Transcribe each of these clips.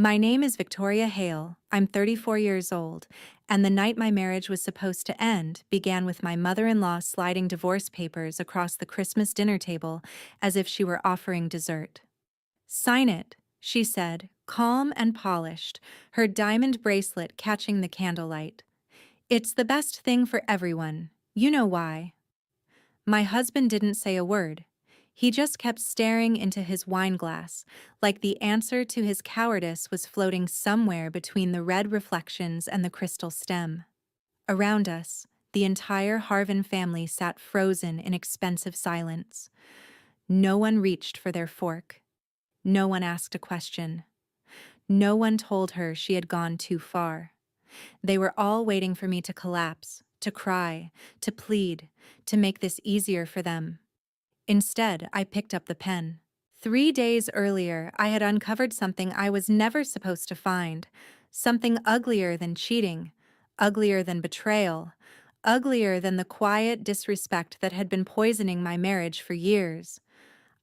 My name is Victoria Hale. I'm 34 years old, and the night my marriage was supposed to end began with my mother-in-law sliding divorce papers across the Christmas dinner table as if she were offering dessert. "Sign it," she said, calm and polished, her diamond bracelet catching the candlelight. "It's the best thing for everyone. You know why." My husband didn't say a word. He just kept staring into his wine glass, like the answer to his cowardice was floating somewhere between the red reflections and the crystal stem. Around us, the entire Harvin family sat frozen in expensive silence. No one reached for their fork. No one asked a question. No one told her she had gone too far. They were all waiting for me to collapse, to cry, to plead, to make this easier for them. Instead, I picked up the pen. 3 days earlier, I had uncovered something I was never supposed to find. Something uglier than cheating, uglier than betrayal, uglier than the quiet disrespect that had been poisoning my marriage for years.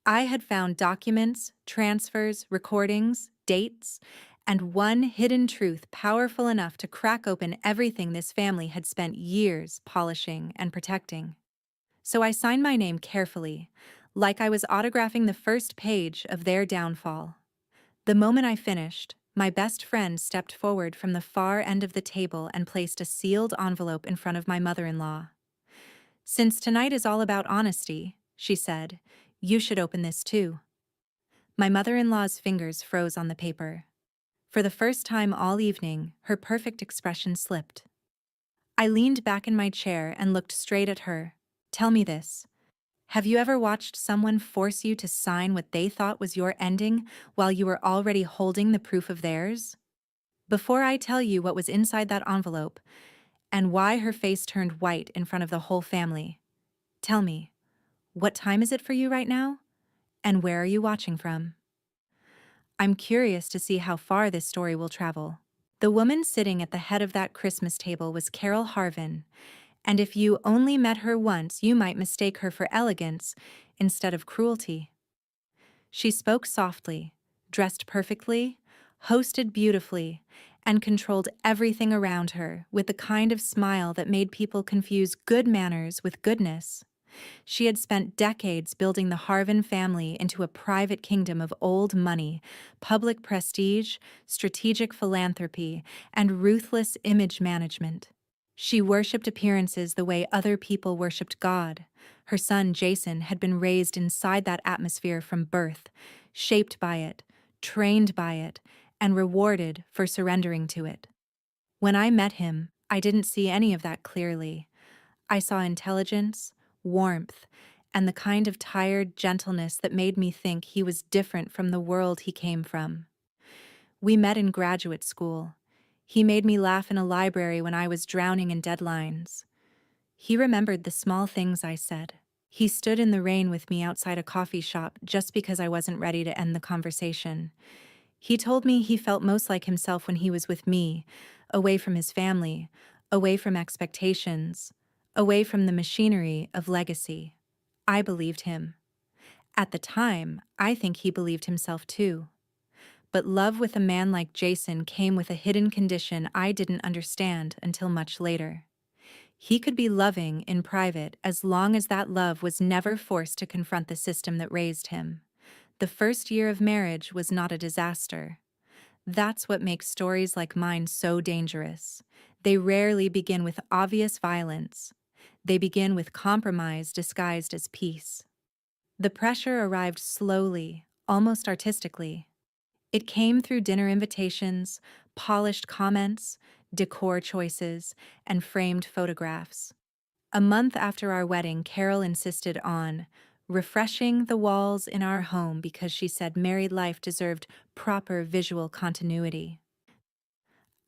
I had found documents, transfers, recordings, dates, and one hidden truth powerful enough to crack open everything this family had spent years polishing and protecting. So I signed my name carefully, like I was autographing the first page of their downfall. The moment I finished, my best friend stepped forward from the far end of the table and placed a sealed envelope in front of my mother-in-law. "Since tonight is all about honesty," she said, "you should open this too." My mother-in-law's fingers froze on the paper. For the first time all evening, her perfect expression slipped. I leaned back in my chair and looked straight at her. "Tell me this. Have you ever watched someone force you to sign what they thought was your ending while you were already holding the proof of theirs?" Before I tell you what was inside that envelope, and why her face turned white in front of the whole family, tell me, what time is it for you right now? And where are you watching from? I'm curious to see how far this story will travel. The woman sitting at the head of that Christmas table was Carol Harvin, and if you only met her once, you might mistake her for elegance instead of cruelty. She spoke softly, dressed perfectly, hosted beautifully, and controlled everything around her with the kind of smile that made people confuse good manners with goodness. She had spent decades building the Harvin family into a private kingdom of old money, public prestige, strategic philanthropy, and ruthless image management. She worshipped appearances the way other people worshipped God. Her son, Jason, had been raised inside that atmosphere from birth, shaped by it, trained by it, and rewarded for surrendering to it. When I met him, I didn't see any of that clearly. I saw intelligence, warmth, and the kind of tired gentleness that made me think he was different from the world he came from. We met in graduate school. He made me laugh in a library when I was drowning in deadlines. He remembered the small things I said. He stood in the rain with me outside a coffee shop just because I wasn't ready to end the conversation. He told me he felt most like himself when he was with me, away from his family, away from expectations, away from the machinery of legacy. I believed him. At the time, I think he believed himself too. But love with a man like Jason came with a hidden condition I didn't understand until much later. He could be loving in private as long as that love was never forced to confront the system that raised him. The first year of marriage was not a disaster. That's what makes stories like mine so dangerous. They rarely begin with obvious violence. They begin with compromise disguised as peace. The pressure arrived slowly, almost artistically. It came through dinner invitations, polished comments, decor choices, and framed photographs. A month after our wedding, Carol insisted on refreshing the walls in our home because she said married life deserved proper visual continuity.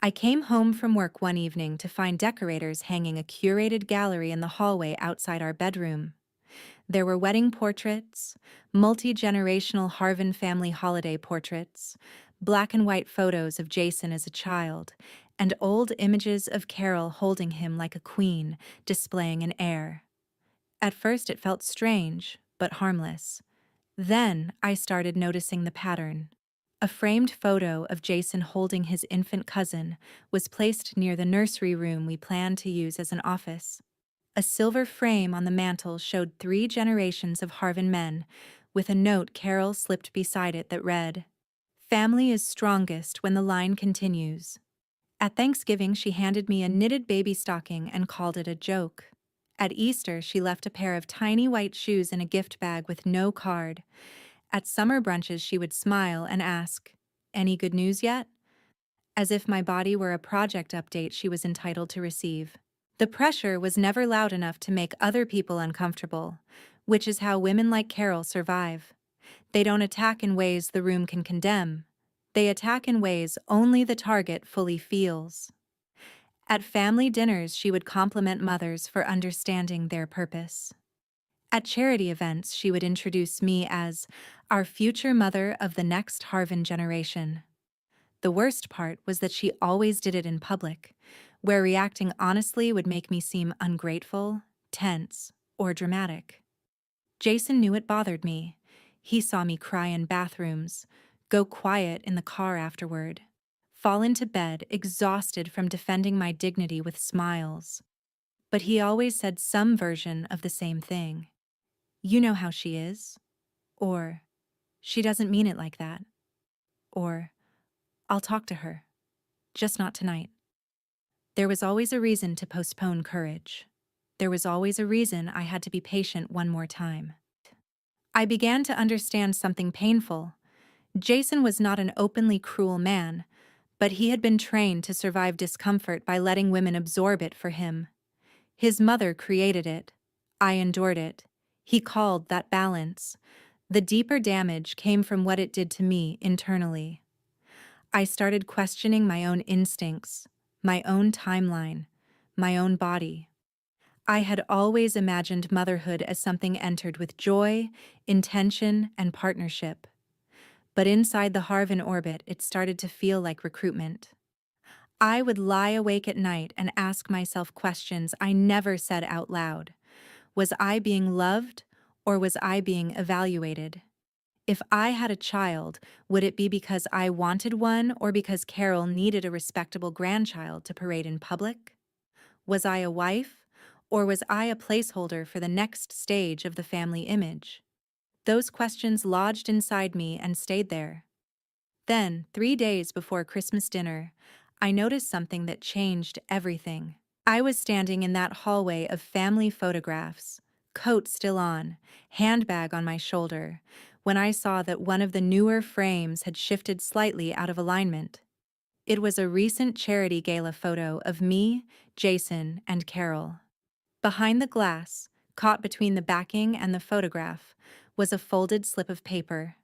I came home from work one evening to find decorators hanging a curated gallery in the hallway outside our bedroom. There were wedding portraits, multi-generational Harvin family holiday portraits, black and white photos of Jason as a child, and old images of Carol holding him like a queen, displaying an heir. At first it felt strange, but harmless. Then I started noticing the pattern. A framed photo of Jason holding his infant cousin was placed near the nursery room we planned to use as an office. A silver frame on the mantel showed 3 generations of Harvin men, with a note Carol slipped beside it that read, "Family is strongest when the line continues." At Thanksgiving, she handed me a knitted baby stocking and called it a joke. At Easter, she left a pair of tiny white shoes in a gift bag with no card. At summer brunches, she would smile and ask, "Any good news yet?" As if my body were a project update she was entitled to receive. The pressure was never loud enough to make other people uncomfortable, which is how women like Carol survive. They don't attack in ways the room can condemn. They attack in ways only the target fully feels. At family dinners, she would compliment mothers for understanding their purpose. At charity events, she would introduce me as our future mother of the next Harvin generation. The worst part was that she always did it in public, where reacting honestly would make me seem ungrateful, tense, or dramatic. Jason knew it bothered me. He saw me cry in bathrooms, go quiet in the car afterward, fall into bed exhausted from defending my dignity with smiles. But he always said some version of the same thing. "You know how she is," or "She doesn't mean it like that," or "I'll talk to her, just not tonight." There was always a reason to postpone courage. There was always a reason I had to be patient one more time. I began to understand something painful. Jason was not an openly cruel man, but he had been trained to survive discomfort by letting women absorb it for him. His mother created it. I endured it. He called that balance. The deeper damage came from what it did to me internally. I started questioning my own instincts, my own timeline, my own body. I had always imagined motherhood as something entered with joy, intention, and partnership. But inside the Harvin orbit, it started to feel like recruitment. I would lie awake at night and ask myself questions I never said out loud. Was I being loved, or was I being evaluated? If I had a child, would it be because I wanted one or because Carol needed a respectable grandchild to parade in public? Was I a wife, or was I a placeholder for the next stage of the family image? Those questions lodged inside me and stayed there. Then, 3 days before Christmas dinner, I noticed something that changed everything. I was standing in that hallway of family photographs, coat still on, handbag on my shoulder, when I saw that one of the newer frames had shifted slightly out of alignment. It was a recent charity gala photo of me, Jason, and Carol. Behind the glass, caught between the backing and the photograph, was a folded slip of paper.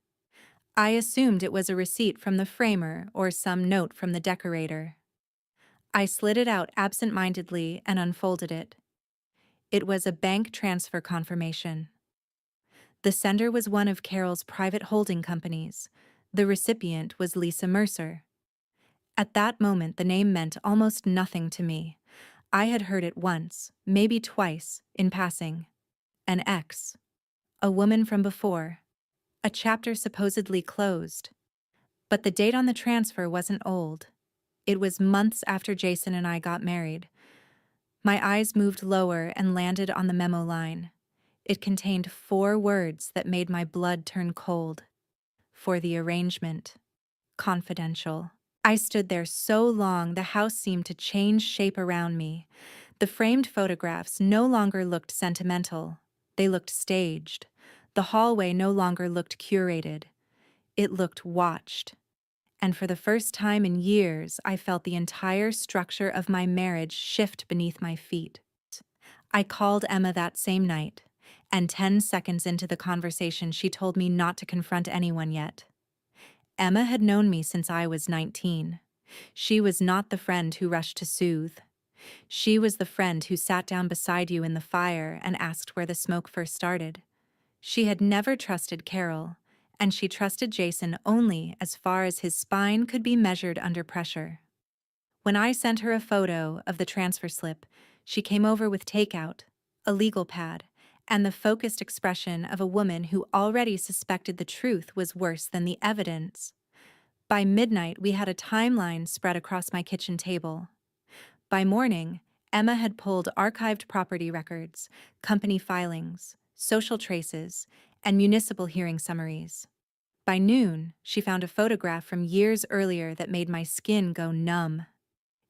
I assumed it was a receipt from the framer or some note from the decorator. I slid it out absent-mindedly and unfolded it. It was a bank transfer confirmation. The sender was one of Carol's private holding companies. The recipient was Lisa Mercer. At that moment, the name meant almost nothing to me. I had heard it once, maybe twice, in passing. An ex. A woman from before. A chapter supposedly closed. But the date on the transfer wasn't old. It was months after Jason and I got married. My eyes moved lower and landed on the memo line. It contained 4 words that made my blood turn cold. For the arrangement. Confidential. I stood there so long the house seemed to change shape around me. The framed photographs no longer looked sentimental. They looked staged. The hallway no longer looked curated. It looked watched. And for the first time in years, I felt the entire structure of my marriage shift beneath my feet. I called Emma that same night, and 10 seconds into the conversation, she told me not to confront anyone yet. Emma had known me since I was 19. She was not the friend who rushed to soothe. She was the friend who sat down beside you in the fire and asked where the smoke first started. She had never trusted Carol, and she trusted Jason only as far as his spine could be measured under pressure. When I sent her a photo of the transfer slip, she came over with takeout, a legal pad, and the focused expression of a woman who already suspected the truth was worse than the evidence. By midnight, we had a timeline spread across my kitchen table. By morning, Emma had pulled archived property records, company filings, social traces, and municipal hearing summaries. By noon, she found a photograph from years earlier that made my skin go numb.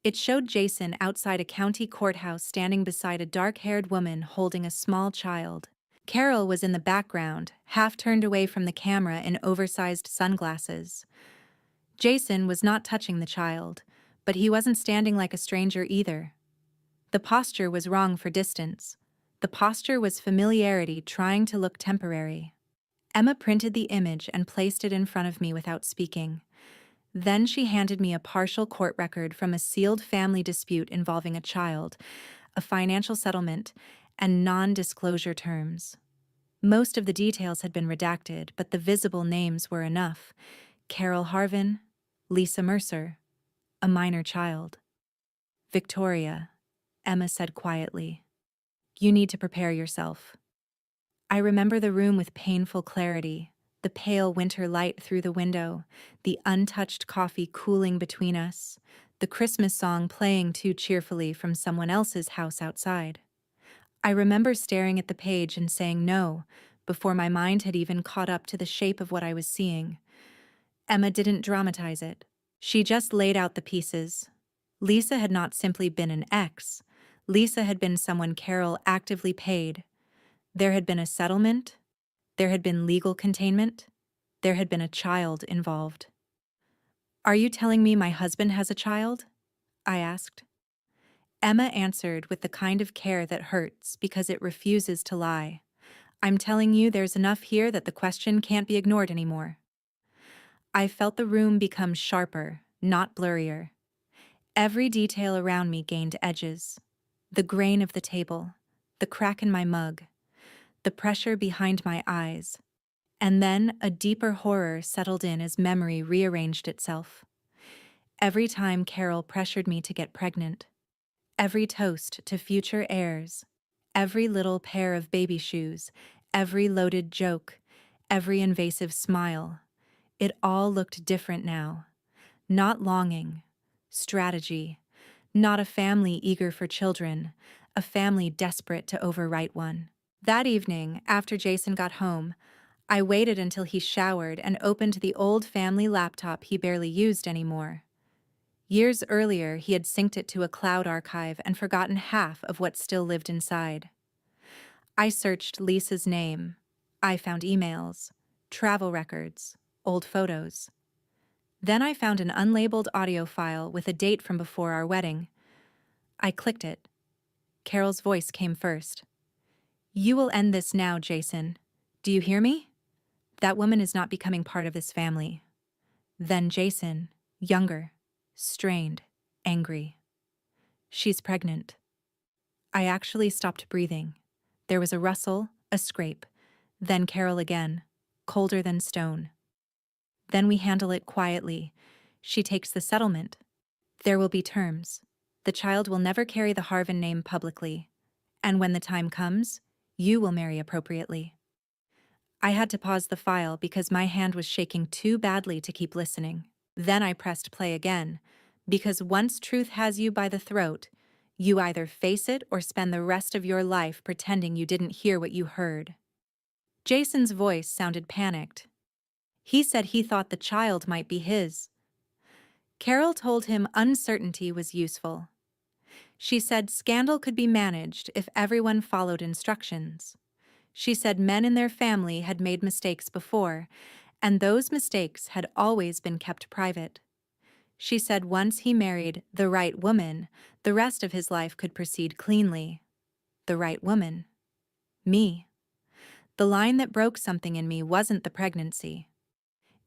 It showed Jason outside a county courthouse standing beside a dark-haired woman holding a small child. Carol was in the background, half turned away from the camera in oversized sunglasses. Jason was not touching the child, but he wasn't standing like a stranger either. The posture was wrong for distance. The posture was familiarity trying to look temporary. Emma printed the image and placed it in front of me without speaking. Then she handed me a partial court record from a sealed family dispute involving a child, a financial settlement, and non-disclosure terms. Most of the details had been redacted, but the visible names were enough. Carol Harvin, Lisa Mercer, a minor child. Victoria, Emma said quietly. You need to prepare yourself. I remember the room with painful clarity, the pale winter light through the window, the untouched coffee cooling between us, the Christmas song playing too cheerfully from someone else's house outside. I remember staring at the page and saying no, before my mind had even caught up to the shape of what I was seeing. Emma didn't dramatize it. She just laid out the pieces. Lisa had not simply been an ex. Lisa had been someone Carol actively paid. There had been a settlement. There had been legal containment. There had been a child involved. Are you telling me my husband has a child? I asked. Emma answered with the kind of care that hurts because it refuses to lie. I'm telling you there's enough here that the question can't be ignored anymore. I felt the room become sharper, not blurrier. Every detail around me gained edges. The grain of the table, the crack in my mug, the pressure behind my eyes. And then a deeper horror settled in as memory rearranged itself. Every time Carol pressured me to get pregnant, every toast to future heirs, every little pair of baby shoes, every loaded joke, every invasive smile, it all looked different now. Not longing, strategy, not a family eager for children, a family desperate to overwrite one. That evening, after Jason got home, I waited until he showered and opened the old family laptop he barely used anymore. Years earlier, he had synced it to a cloud archive and forgotten half of what still lived inside. I searched Lisa's name. I found emails, travel records, old photos. Then I found an unlabeled audio file with a date from before our wedding. I clicked it. Carol's voice came first. You will end this now, Jason. Do you hear me? That woman is not becoming part of this family. Then Jason, younger, strained, angry. She's pregnant. I actually stopped breathing. There was a rustle, a scrape. Then Carol again, colder than stone. Then we handle it quietly. She takes the settlement. There will be terms. The child will never carry the Harvin name publicly. And when the time comes, you will marry appropriately. I had to pause the file because my hand was shaking too badly to keep listening. Then I pressed play again, because once truth has you by the throat, you either face it or spend the rest of your life pretending you didn't hear what you heard. Jason's voice sounded panicked. He said he thought the child might be his. Carol told him uncertainty was useful. She said scandal could be managed if everyone followed instructions. She said men in their family had made mistakes before, and those mistakes had always been kept private. She said once he married the right woman, the rest of his life could proceed cleanly. The right woman. Me. The line that broke something in me wasn't the pregnancy.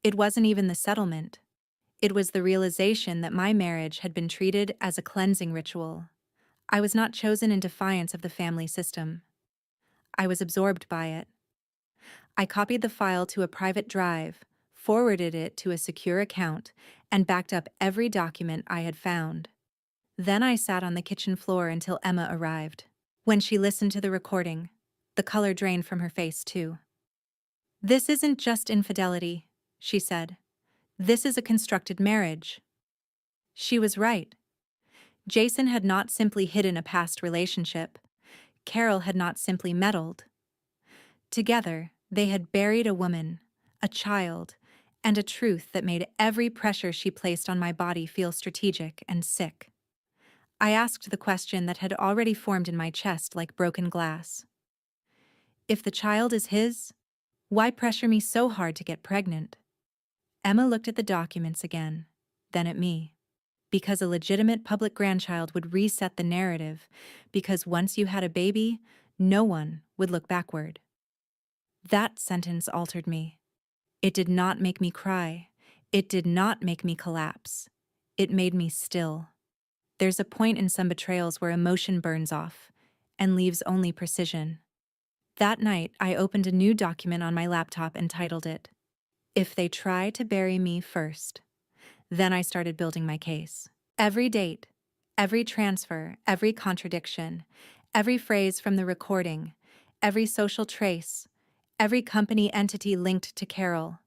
It wasn't even the settlement. It was the realization that my marriage had been treated as a cleansing ritual. I was not chosen in defiance of the family system. I was absorbed by it. I copied the file to a private drive, forwarded it to a secure account, and backed up every document I had found. Then I sat on the kitchen floor until Emma arrived. When she listened to the recording, the color drained from her face too. This isn't just infidelity, she said. This is a constructed marriage. She was right. Jason had not simply hidden a past relationship. Carol had not simply meddled. Together, they had buried a woman, a child, and a truth that made every pressure she placed on my body feel strategic and sick. I asked the question that had already formed in my chest like broken glass. If the child is his, why pressure me so hard to get pregnant? Emma looked at the documents again, then at me. Because a legitimate public grandchild would reset the narrative, because once you had a baby, no one would look backward. That sentence altered me. It did not make me cry. It did not make me collapse. It made me still. There's a point in some betrayals where emotion burns off and leaves only precision. That night, I opened a new document on my laptop and titled it, "If They Try to Bury Me First." Then I started building my case. Every date, every transfer, every contradiction, every phrase from the recording, every social trace, every company entity linked to Carol.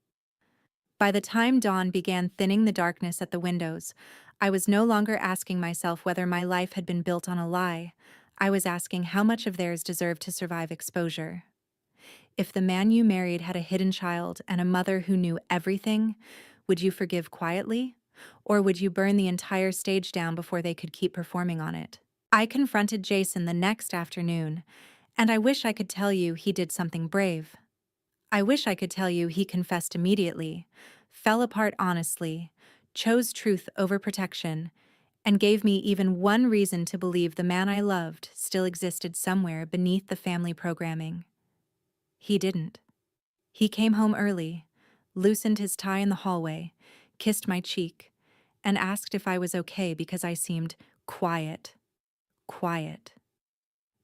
By the time dawn began thinning the darkness at the windows, I was no longer asking myself whether my life had been built on a lie. I was asking how much of theirs deserved to survive exposure. If the man you married had a hidden child and a mother who knew everything, would you forgive quietly? Or would you burn the entire stage down before they could keep performing on it? I confronted Jason the next afternoon, and I wish I could tell you he did something brave. I wish I could tell you he confessed immediately, fell apart honestly, chose truth over protection, and gave me even one reason to believe the man I loved still existed somewhere beneath the family programming. He didn't. He came home early, loosened his tie in the hallway, kissed my cheek, and asked if I was okay because I seemed quiet. Quiet.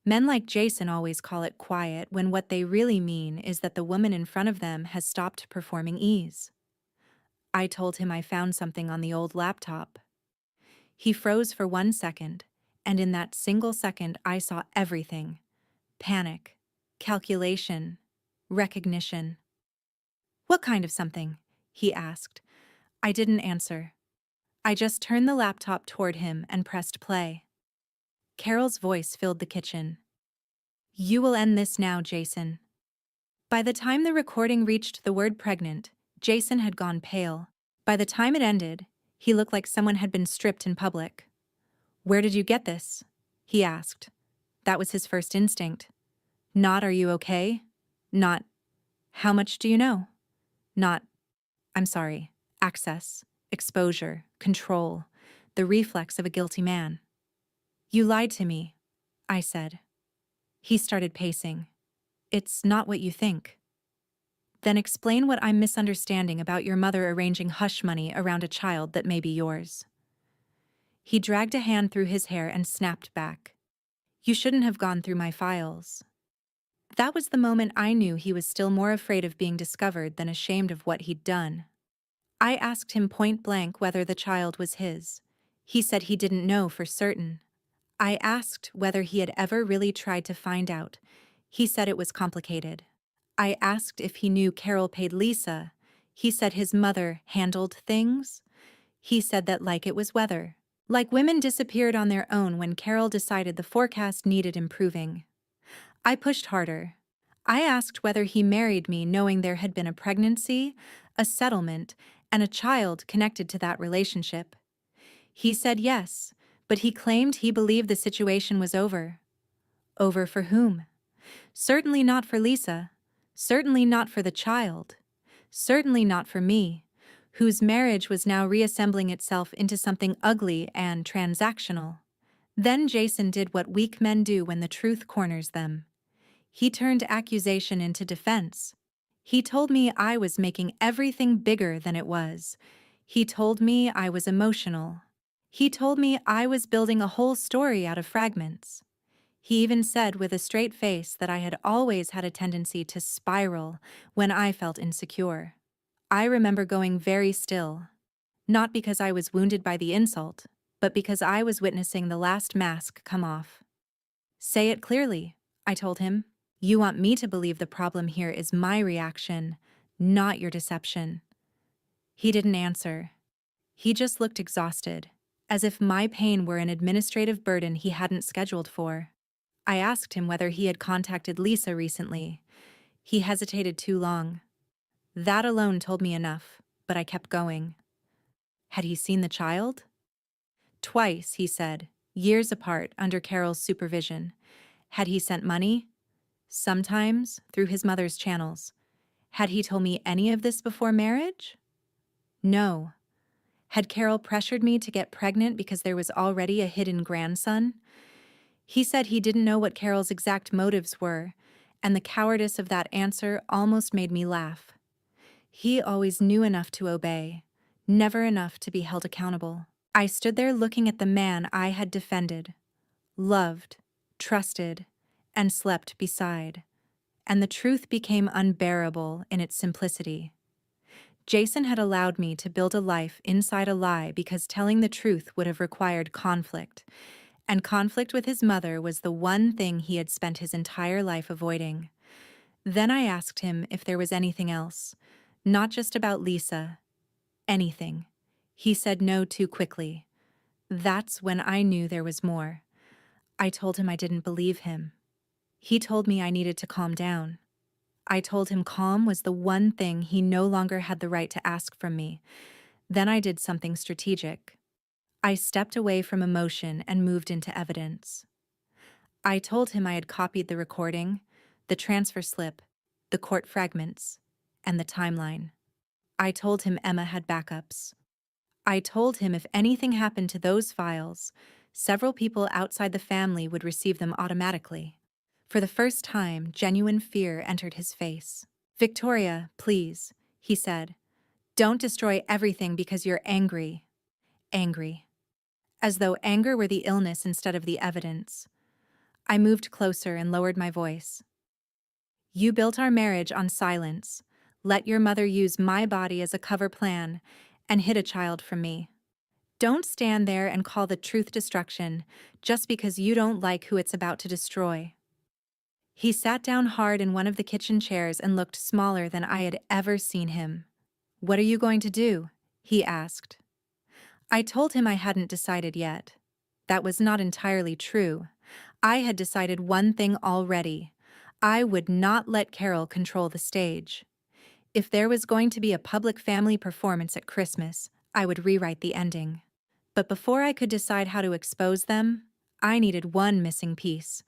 Men like Jason always call it quiet when what they really mean is that the woman in front of them has stopped performing ease. I told him I found something on the old laptop. He froze for 1 second, and in that single second I saw everything: panic, calculation, recognition. "What kind of something?" he asked. I didn't answer. I just turned the laptop toward him and pressed play. Carol's voice filled the kitchen. "You will end this now, Jason." By the time the recording reached the word pregnant, Jason had gone pale. By the time it ended, he looked like someone had been stripped in public. "Where did you get this?" he asked. That was his first instinct. Not, "Are you okay?" Not, "How much do you know?" Not, "I'm sorry." Access, exposure, control, the reflex of a guilty man. "You lied to me," I said. He started pacing. "It's not what you think." "Then explain what I'm misunderstanding about your mother arranging hush money around a child that may be yours." He dragged a hand through his hair and snapped back. "You shouldn't have gone through my files." That was the moment I knew he was still more afraid of being discovered than ashamed of what he'd done. I asked him point blank whether the child was his. He said he didn't know for certain. I asked whether he had ever really tried to find out. He said it was complicated. I asked if he knew Carol paid Lisa. He said his mother handled things. He said that like it was weather. Like women disappeared on their own when Carol decided the forecast needed improving. I pushed harder. I asked whether he married me knowing there had been a pregnancy, a settlement, and a child connected to that relationship. He said yes, but he claimed he believed the situation was over. Over for whom? Certainly not for Lisa. Certainly not for the child. Certainly not for me, whose marriage was now reassembling itself into something ugly and transactional. Then Jason did what weak men do when the truth corners them. He turned accusation into defense. He told me I was making everything bigger than it was. He told me I was emotional. He told me I was building a whole story out of fragments. He even said with a straight face that I had always had a tendency to spiral when I felt insecure. I remember going very still, not because I was wounded by the insult, but because I was witnessing the last mask come off. "Say it clearly," I told him. "You want me to believe the problem here is my reaction, not your deception." He didn't answer. He just looked exhausted, as if my pain were an administrative burden he hadn't scheduled for. I asked him whether he had contacted Lisa recently. He hesitated too long. That alone told me enough, but I kept going. Had he seen the child? Twice, he said, years apart under Carol's supervision. Had he sent money? Sometimes, through his mother's channels. Had he told me any of this before marriage? No. Had Carol pressured me to get pregnant because there was already a hidden grandson? He said he didn't know what Carol's exact motives were, and the cowardice of that answer almost made me laugh. He always knew enough to obey, never enough to be held accountable. I stood there looking at the man I had defended, loved, trusted, and slept beside, and the truth became unbearable in its simplicity. Jason had allowed me to build a life inside a lie because telling the truth would have required conflict, and conflict with his mother was the one thing he had spent his entire life avoiding. Then I asked him if there was anything else, not just about Lisa, anything. He said no too quickly. That's when I knew there was more. I told him I didn't believe him. He told me I needed to calm down. I told him calm was the one thing he no longer had the right to ask from me. Then I did something strategic. I stepped away from emotion and moved into evidence. I told him I had copied the recording, the transfer slip, the court fragments, and the timeline. I told him Emma had backups. I told him if anything happened to those files, several people outside the family would receive them automatically. For the first time, genuine fear entered his face. "Victoria, please," he said. "Don't destroy everything because you're angry." Angry. As though anger were the illness instead of the evidence. I moved closer and lowered my voice. "You built our marriage on silence, let your mother use my body as a cover plan, and hid a child from me. Don't stand there and call the truth destruction just because you don't like who it's about to destroy." He sat down hard in one of the kitchen chairs and looked smaller than I had ever seen him. "What are you going to do?" he asked. I told him I hadn't decided yet. That was not entirely true. I had decided one thing already. I would not let Carol control the stage. If there was going to be a public family performance at Christmas, I would rewrite the ending. But before I could decide how to expose them, I needed one missing piece.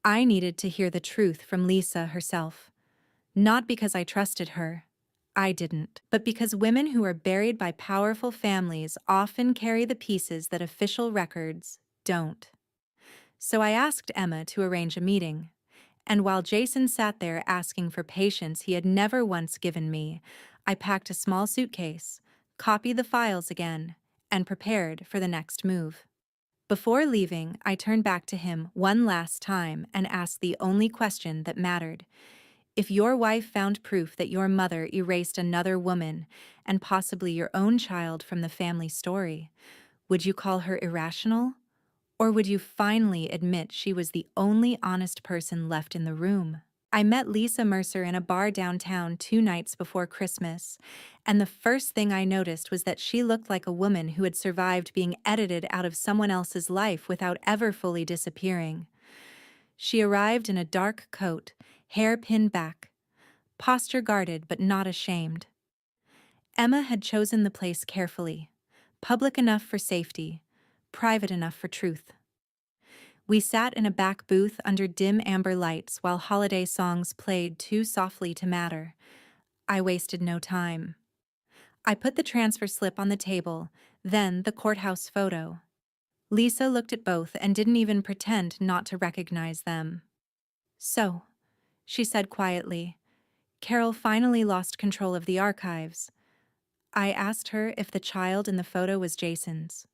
I needed to hear the truth from Lisa herself. Not because I trusted her. I didn't. But because women who are buried by powerful families often carry the pieces that official records don't. So I asked Emma to arrange a meeting. And while Jason sat there asking for patience he had never once given me, I packed a small suitcase, copied the files again, and prepared for the next move. Before leaving, I turned back to him one last time and asked the only question that mattered. If your wife found proof that your mother erased another woman, and possibly your own child from the family story, would you call her irrational? Or would you finally admit she was the only honest person left in the room? I met Lisa Mercer in a bar downtown 2 nights before Christmas, and the first thing I noticed was that she looked like a woman who had survived being edited out of someone else's life without ever fully disappearing. She arrived in a dark coat, hair pinned back, posture guarded but not ashamed. Emma had chosen the place carefully, public enough for safety, private enough for truth. We sat in a back booth under dim amber lights while holiday songs played too softly to matter. I wasted no time. I put the transfer slip on the table, then the courthouse photo. Lisa looked at both and didn't even pretend not to recognize them. "So," she said quietly, "Carol finally lost control of the archives." I asked her if the child in the photo was Jason's.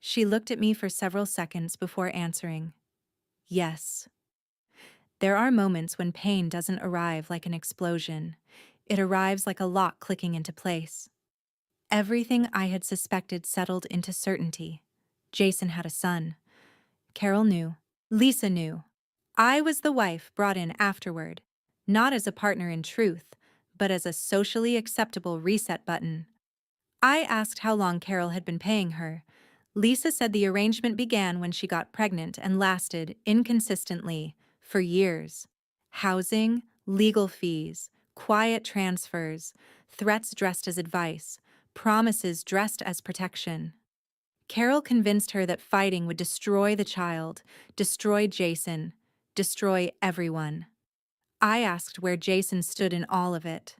She looked at me for several seconds before answering. "Yes." There are moments when pain doesn't arrive like an explosion. It arrives like a lock clicking into place. Everything I had suspected settled into certainty. Jason had a son. Carol knew. Lisa knew. I was the wife brought in afterward, not as a partner in truth, but as a socially acceptable reset button. I asked how long Carol had been paying her. Lisa said the arrangement began when she got pregnant and lasted, inconsistently, for years. Housing, legal fees, quiet transfers, threats dressed as advice, promises dressed as protection. Carol convinced her that fighting would destroy the child, destroy Jason, destroy everyone. I asked where Jason stood in all of it.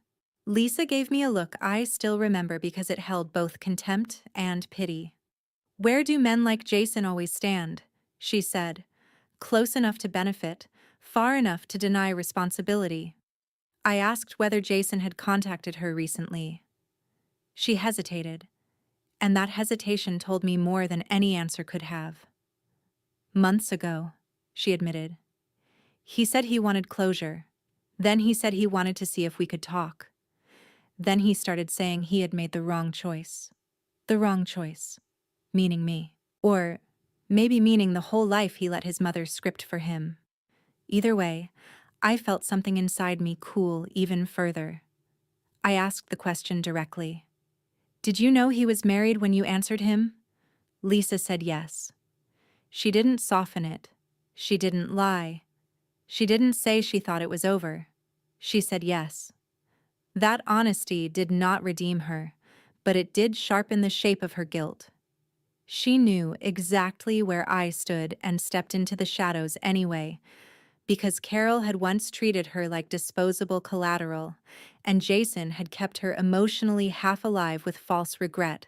Lisa gave me a look I still remember because it held both contempt and pity. "Where do men like Jason always stand?" she said. "Close enough to benefit, far enough to deny responsibility." I asked whether Jason had contacted her recently. She hesitated, and that hesitation told me more than any answer could have. "Months ago," she admitted. "He said he wanted closure. Then he said he wanted to see if we could talk. Then he started saying he had made the wrong choice. The wrong choice. Meaning me. Or maybe meaning the whole life he let his mother script for him. Either way, I felt something inside me cool even further. I asked the question directly. "Did you know he was married when you answered him?" Lisa said yes. She didn't soften it. She didn't lie. She didn't say she thought it was over. She said yes. That honesty did not redeem her, but it did sharpen the shape of her guilt. She knew exactly where I stood and stepped into the shadows anyway, because Carol had once treated her like disposable collateral, and Jason had kept her emotionally half alive with false regret.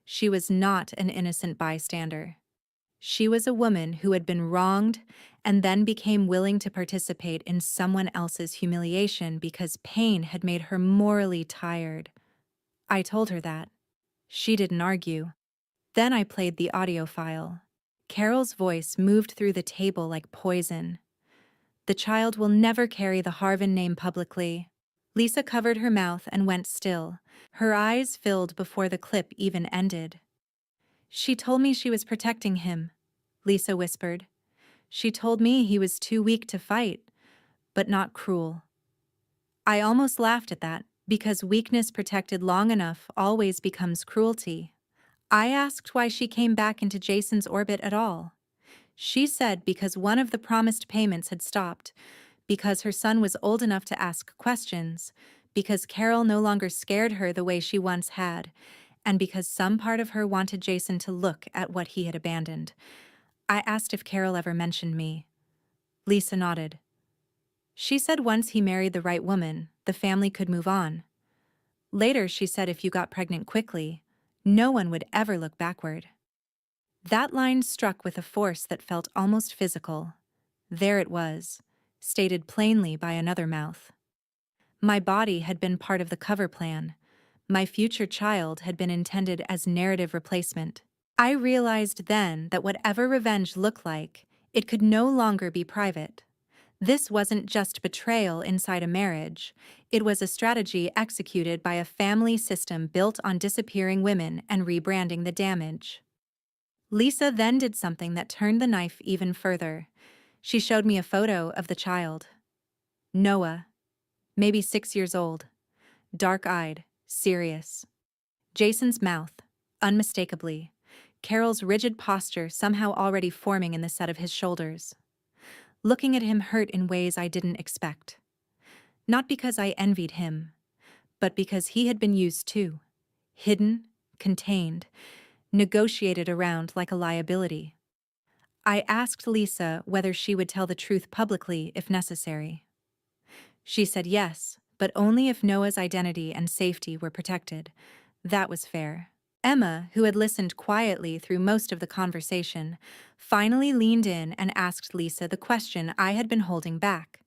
She was not an innocent bystander. She was a woman who had been wronged and then became willing to participate in someone else's humiliation because pain had made her morally tired. I told her that. She didn't argue. Then I played the audio file. Carol's voice moved through the table like poison. "The child will never carry the Harvin name publicly." Lisa covered her mouth and went still. Her eyes filled before the clip even ended. "She told me she was protecting him," Lisa whispered. "She told me he was too weak to fight, but not cruel." I almost laughed at that, because weakness protected long enough always becomes cruelty. I asked why she came back into Jason's orbit at all. She said because one of the promised payments had stopped, because her son was old enough to ask questions, because Carol no longer scared her the way she once had, and because some part of her wanted Jason to look at what he had abandoned. I asked if Carol ever mentioned me. Lisa nodded. She said once he married the right woman, the family could move on. Later, she said if you got pregnant quickly, no one would ever look backward. That line struck with a force that felt almost physical. There it was, stated plainly by another mouth. My body had been part of the cover plan. My future child had been intended as narrative replacement. I realized then that whatever revenge looked like, it could no longer be private. This wasn't just betrayal inside a marriage. It was a strategy executed by a family system built on disappearing women and rebranding the damage. Lisa then did something that turned the knife even further. She showed me a photo of the child. Noah, maybe 6 years old, dark-eyed, serious. Jason's mouth, unmistakably. Carol's rigid posture somehow already forming in the set of his shoulders. Looking at him hurt in ways I didn't expect. Not because I envied him, but because he had been used too. Hidden, contained, negotiated around like a liability. I asked Lisa whether she would tell the truth publicly if necessary. She said yes, but only if Noah's identity and safety were protected. That was fair. Emma, who had listened quietly through most of the conversation, finally leaned in and asked Lisa the question I had been holding back.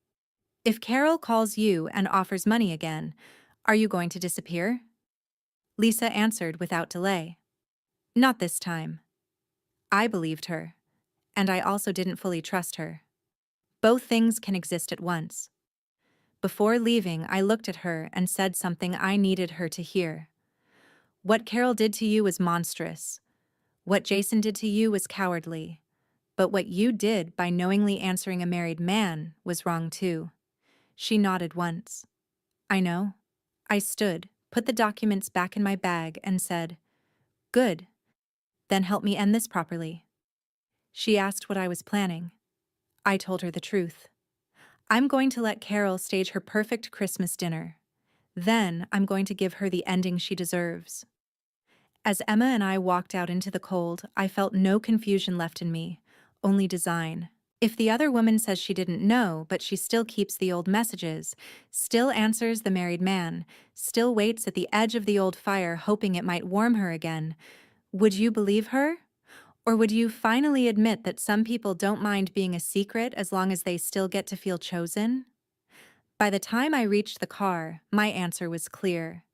"If Carol calls you and offers money again, are you going to disappear?" Lisa answered without delay. "Not this time." I believed her, and I also didn't fully trust her. Both things can exist at once. Before leaving, I looked at her and said something I needed her to hear. "What Carol did to you was monstrous. What Jason did to you was cowardly. But what you did by knowingly answering a married man was wrong too." She nodded once. "I know." I stood, put the documents back in my bag, and said, "Good, then help me end this properly." She asked what I was planning. I told her the truth. I'm going to let Carol stage her perfect Christmas dinner. Then I'm going to give her the ending she deserves. As Emma and I walked out into the cold, I felt no confusion left in me, only design. If the other woman says she didn't know, but she still keeps the old messages, still answers the married man, still waits at the edge of the old fire hoping it might warm her again, would you believe her? Or would you finally admit that some people don't mind being a secret as long as they still get to feel chosen? By the time I reached the car, my answer was clear.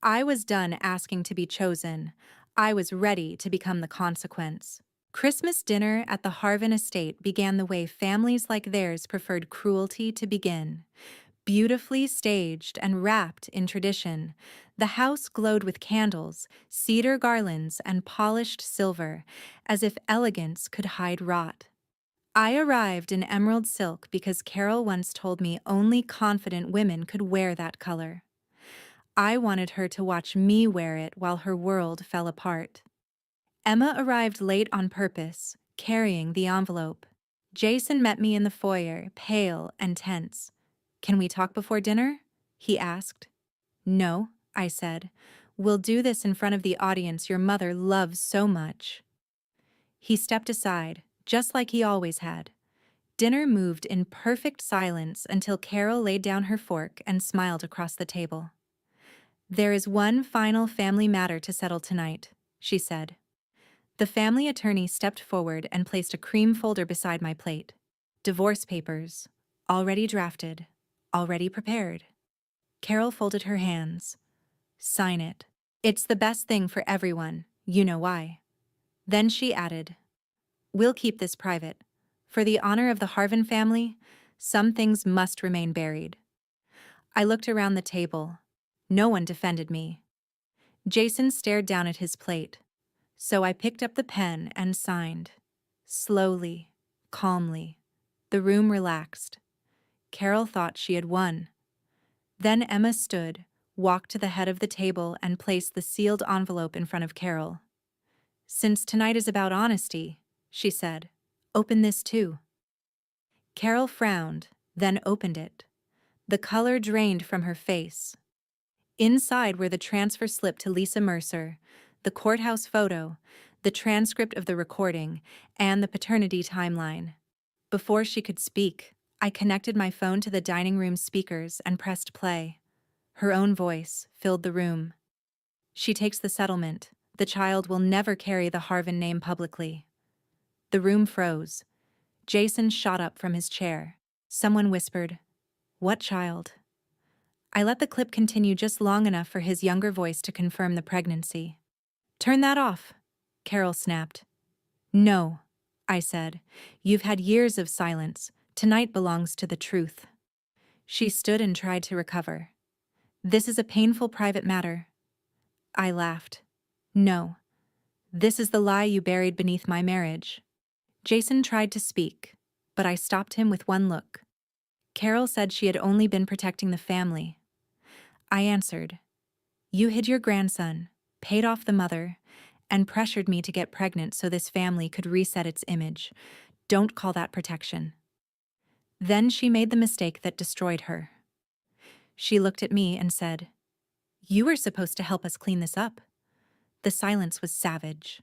I was done asking to be chosen. I was ready to become the consequence. Christmas dinner at the Harvin estate began the way families like theirs preferred cruelty to begin. Beautifully staged and wrapped in tradition, the house glowed with candles, cedar garlands, and polished silver, as if elegance could hide rot. I arrived in emerald silk because Carol once told me only confident women could wear that color. I wanted her to watch me wear it while her world fell apart. Emma arrived late on purpose, carrying the envelope. Jason met me in the foyer, pale and tense. "Can we talk before dinner?" he asked. "No," I said. "We'll do this in front of the audience your mother loves so much." He stepped aside, just like he always had. Dinner moved in perfect silence until Carol laid down her fork and smiled across the table. "There is one final family matter to settle tonight," she said. The family attorney stepped forward and placed a cream folder beside my plate. "Divorce papers. Already drafted. Already prepared." Carol folded her hands. "Sign it. It's the best thing for everyone. You know why." Then she added, "We'll keep this private. For the honor of the Harvin family, some things must remain buried." I looked around the table. No one defended me. Jason stared down at his plate. So I picked up the pen and signed. Slowly, calmly. The room relaxed. Carol thought she had won. Then Emma stood, walked to the head of the table, and placed the sealed envelope in front of Carol. "Since tonight is about honesty," she said, "open this too." Carol frowned, then opened it. The color drained from her face. Inside were the transfer slip to Lisa Mercer, the courthouse photo, the transcript of the recording, and the paternity timeline. Before she could speak, I connected my phone to the dining room speakers and pressed play. Her own voice filled the room. "She takes the settlement. The child will never carry the Harvin name publicly." The room froze. Jason shot up from his chair. Someone whispered, "What child?" I let the clip continue just long enough for his younger voice to confirm the pregnancy. "Turn that off," Carol snapped. "No," I said. "You've had years of silence. Tonight belongs to the truth." She stood and tried to recover. "This is a painful private matter." I laughed. "No. This is the lie you buried beneath my marriage." Jason tried to speak, but I stopped him with one look. Carol said she had only been protecting the family. I answered, "You hid your grandson, paid off the mother, and pressured me to get pregnant so this family could reset its image. Don't call that protection." Then she made the mistake that destroyed her. She looked at me and said, "You were supposed to help us clean this up." The silence was savage.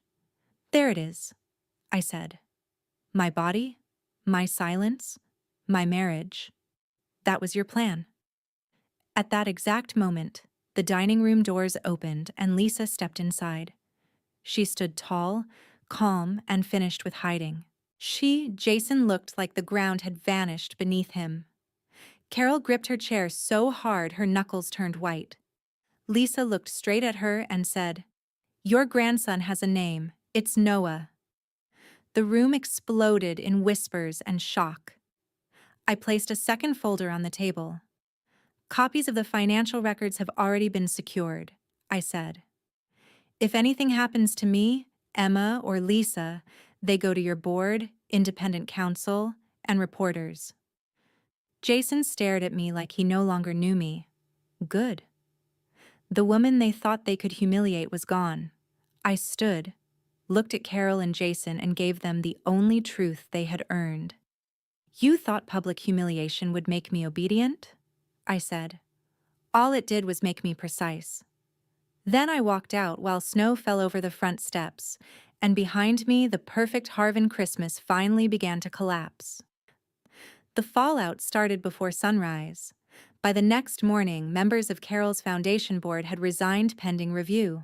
"There it is," I said. "My body, my silence, my marriage. That was your plan." At that exact moment, the dining room doors opened and Lisa stepped inside. She stood tall, calm, and finished with hiding. Jason looked like the ground had vanished beneath him. Carol gripped her chair so hard her knuckles turned white. Lisa looked straight at her and said, "Your grandson has a name. It's Noah." The room exploded in whispers and shock. I placed a second folder on the table. "Copies of the financial records have already been secured," I said. "If anything happens to me, Emma, or Lisa, they go to your board, independent counsel, and reporters." Jason stared at me like he no longer knew me. Good. The woman they thought they could humiliate was gone. I stood, looked at Carol and Jason, and gave them the only truth they had earned. "You thought public humiliation would make me obedient?" I said. "All it did was make me precise." Then I walked out while snow fell over the front steps, and behind me the perfect Harvin Christmas finally began to collapse. The fallout started before sunrise. By the next morning, members of Carol's foundation board had resigned pending review.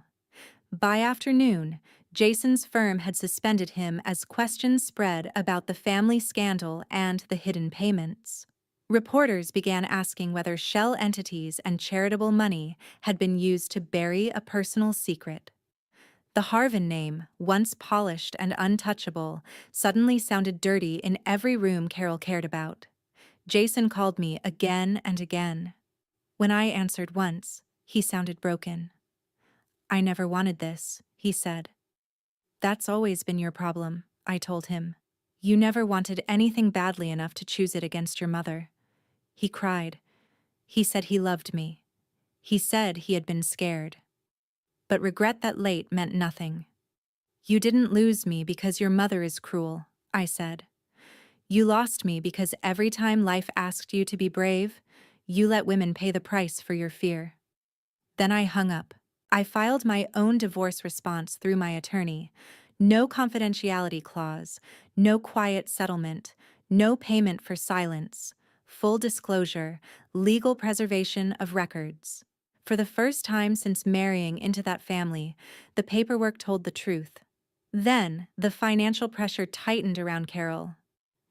By afternoon, Jason's firm had suspended him as questions spread about the family scandal and the hidden payments. Reporters began asking whether shell entities and charitable money had been used to bury a personal secret. The Harvin name, once polished and untouchable, suddenly sounded dirty in every room Carol cared about. Jason called me again and again. When I answered once, he sounded broken. "I never wanted this," he said. "That's always been your problem," I told him. "You never wanted anything badly enough to choose it against your mother." He cried. He said he loved me. He said he had been scared. But regret that late meant nothing. "You didn't lose me because your mother is cruel," I said. "You lost me because every time life asked you to be brave, you let women pay the price for your fear." Then I hung up. I filed my own divorce response through my attorney. No confidentiality clause, no quiet settlement, no payment for silence, full disclosure, legal preservation of records. For the first time since marrying into that family, the paperwork told the truth. Then, the financial pressure tightened around Carol.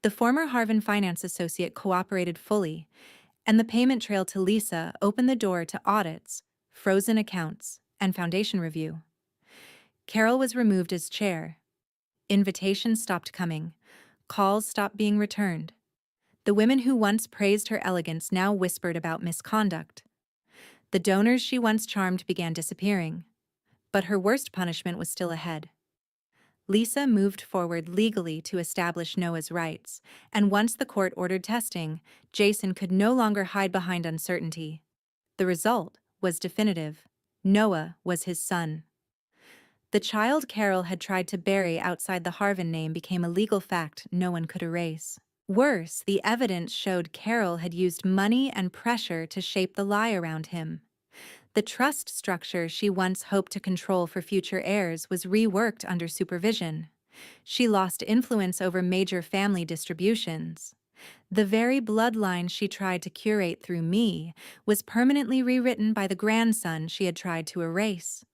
The former Harvin finance associate cooperated fully, and the payment trail to Lisa opened the door to audits, frozen accounts, and foundation review. Carol was removed as chair. Invitations stopped coming. Calls stopped being returned. The women who once praised her elegance now whispered about misconduct. The donors she once charmed began disappearing. But her worst punishment was still ahead. Lisa moved forward legally to establish Noah's rights, and once the court ordered testing, Jason could no longer hide behind uncertainty. The result was definitive. Noah was his son. The child Carol had tried to bury outside the Harvin name became a legal fact no one could erase. Worse, the evidence showed Carol had used money and pressure to shape the lie around him. The trust structure she once hoped to control for future heirs was reworked under supervision. She lost influence over major family distributions. The very bloodline she tried to curate through me was permanently rewritten by the grandson she had tried to erase.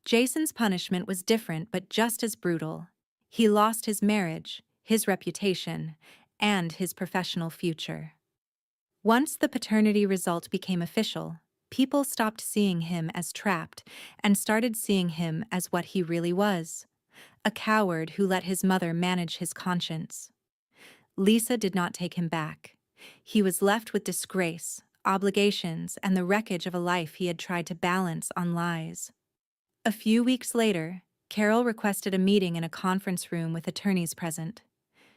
Jason's punishment was different but just as brutal. He lost his marriage, his reputation, and his professional future. Once the paternity result became official, people stopped seeing him as trapped and started seeing him as what he really was: a coward who let his mother manage his conscience. Lisa did not take him back. He was left with disgrace, obligations, and the wreckage of a life he had tried to balance on lies. A few weeks later, Carol requested a meeting in a conference room with attorneys present.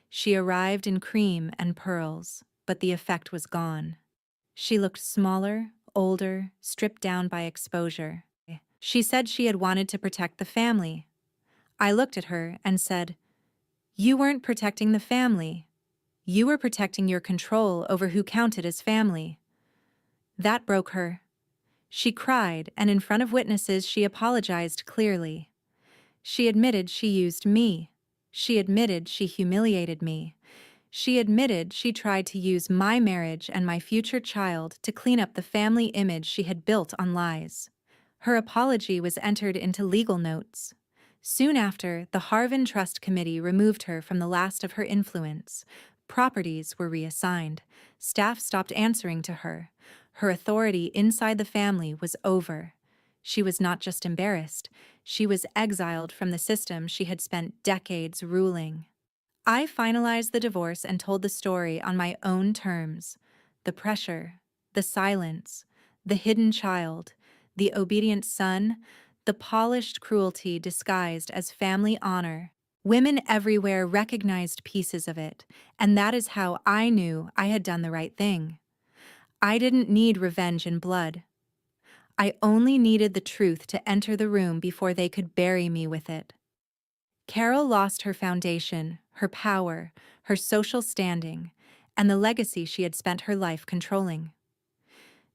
She arrived in cream and pearls, but the effect was gone. She looked smaller, older, stripped down by exposure. She said she had wanted to protect the family. I looked at her and said, "You weren't protecting the family. You were protecting your control over who counted as family." That broke her. She cried, and in front of witnesses she apologized clearly. She admitted she used me. She admitted she humiliated me. She admitted she tried to use my marriage and my future child to clean up the family image she had built on lies. Her apology was entered into legal notes. Soon after, the Harvin Trust Committee removed her from the last of her influence. Properties were reassigned. Staff stopped answering to her. Her authority inside the family was over. She was not just embarrassed, she was exiled from the system she had spent decades ruling. I finalized the divorce and told the story on my own terms. The pressure, the silence, the hidden child, the obedient son, the polished cruelty disguised as family honor. Women everywhere recognized pieces of it, and that is how I knew I had done the right thing. I didn't need revenge and blood. I only needed the truth to enter the room before they could bury me with it. Carol lost her foundation, her power, her social standing, and the legacy she had spent her life controlling.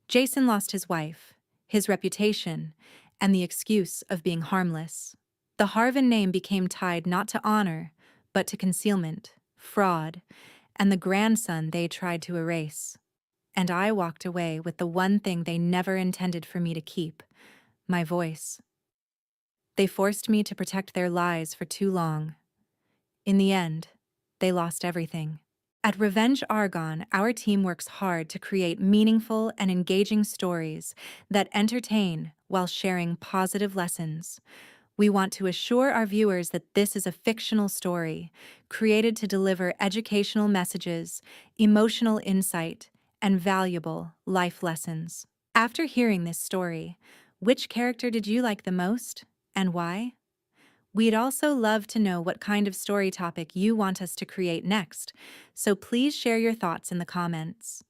Jason lost his wife, his reputation, and the excuse of being harmless. The Harvin name became tied not to honor, but to concealment, fraud, and the grandson they tried to erase. And I walked away with the one thing they never intended for me to keep: my voice. They forced me to protect their lies for too long. In the end, they lost everything. At Revenge Argon, our team works hard to create meaningful and engaging stories that entertain while sharing positive lessons. We want to assure our viewers that this is a fictional story, created to deliver educational messages, emotional insight, and valuable life lessons. After hearing this story, which character did you like the most, and why? We'd also love to know what kind of story topic you want us to create next, so please share your thoughts in the comments.